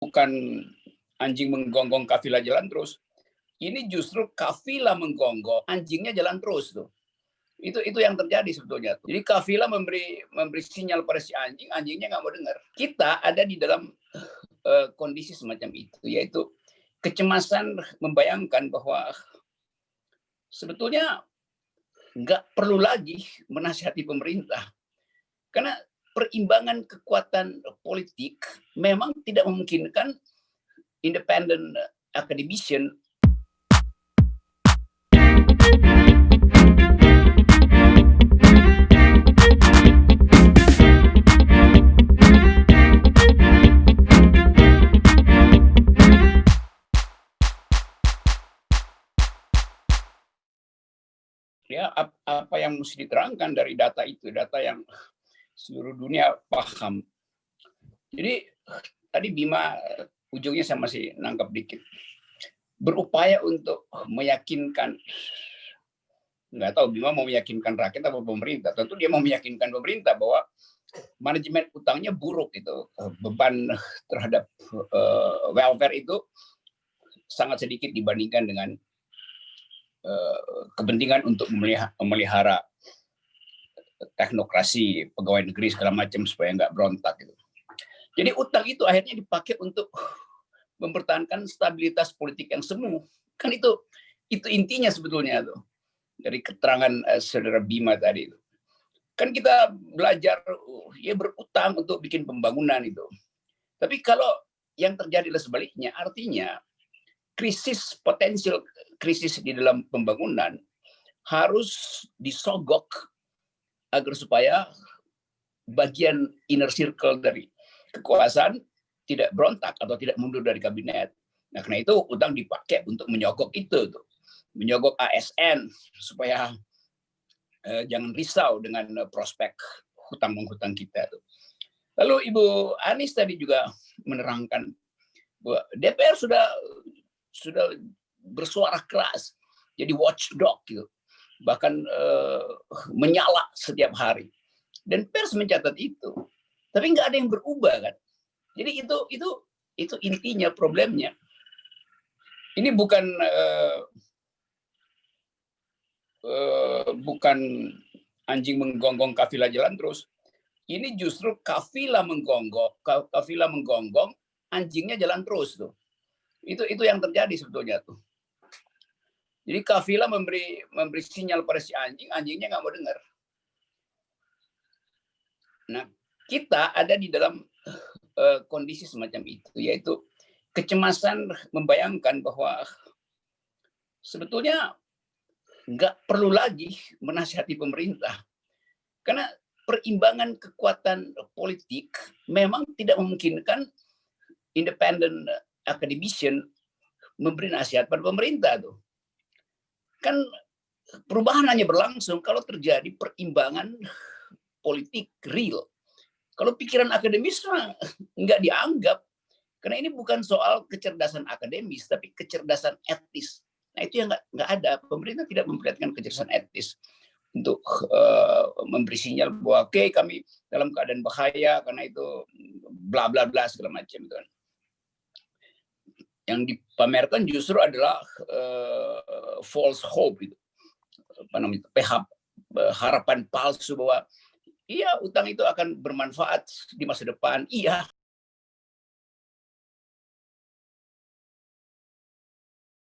bukan anjing menggonggong kafilah jalan terus. Ini justru kafilah menggonggong, anjingnya jalan terus tuh. Itu yang terjadi sebetulnya. Jadi kafilah memberi sinyal pada si anjing, anjingnya nggak mau dengar. Kita ada di dalam kondisi semacam itu, yaitu kecemasan membayangkan bahwa sebetulnya nggak perlu lagi menasihati pemerintah. Karena perimbangan kekuatan politik memang tidak memungkinkan independent academician. Ya, apa yang mesti diterangkan dari data itu, data yang seluruh dunia paham. Jadi tadi Bima ujungnya saya masih nangkap dikit. Berupaya untuk meyakinkan, nggak tahu Bima mau meyakinkan rakyat atau pemerintah. Tentu dia mau meyakinkan pemerintah bahwa manajemen utangnya buruk, itu beban terhadap welfare itu sangat sedikit dibandingkan dengan kepentingan untuk memelihara teknokrasi, pegawai negeri segala macam supaya nggak berontak gitu. Jadi utang itu akhirnya dipakai untuk mempertahankan stabilitas politik yang semu. Kan itu intinya sebetulnya tuh dari keterangan saudara Bima tadi. Kan kita belajar ya berutang untuk bikin pembangunan itu. Tapi kalau yang terjadi adalah sebaliknya, artinya potensial krisis di dalam pembangunan harus disogok agar supaya bagian inner circle dari kekuasaan tidak berontak atau tidak mundur dari kabinet. Nah, karena itu utang dipakai untuk menyogok itu, menyogok ASN supaya jangan risau dengan prospek hutang menghutang kita. Lalu Ibu Anies tadi juga menerangkan bahwa DPR sudah bersuara keras, jadi watchdog gitu, bahkan menyala setiap hari. Dan pers mencatat itu, tapi nggak ada yang berubah kan. Jadi itu intinya problemnya. Ini bukan anjing menggonggong kafilah jalan terus. Ini justru kafilah menggonggong, anjingnya jalan terus tuh. Itu yang terjadi sebetulnya tuh. Jadi kafilah memberi sinyal pada si anjing, anjingnya nggak mau dengar. Nah, kita ada di dalam kondisi semacam itu, yaitu kecemasan membayangkan bahwa sebetulnya nggak perlu lagi menasihati pemerintah. Karena perimbangan kekuatan politik memang tidak memungkinkan independent academician memberi nasihat pada pemerintah tuh. Kan perubahan hanya berlangsung kalau terjadi perimbangan politik real. Kalau pikiran akademis nggak dianggap, karena ini bukan soal kecerdasan akademis, tapi kecerdasan etis. Nah itu yang nggak ada. Pemerintah tidak memperlihatkan kecerdasan etis untuk memberi sinyal bahwa oke, kami dalam keadaan bahaya karena itu bla bla bla segala macam itu kan. Yang dipamerkan justru adalah false hope itu, apa namanya, harapan palsu bahwa iya utang itu akan bermanfaat di masa depan. Iya,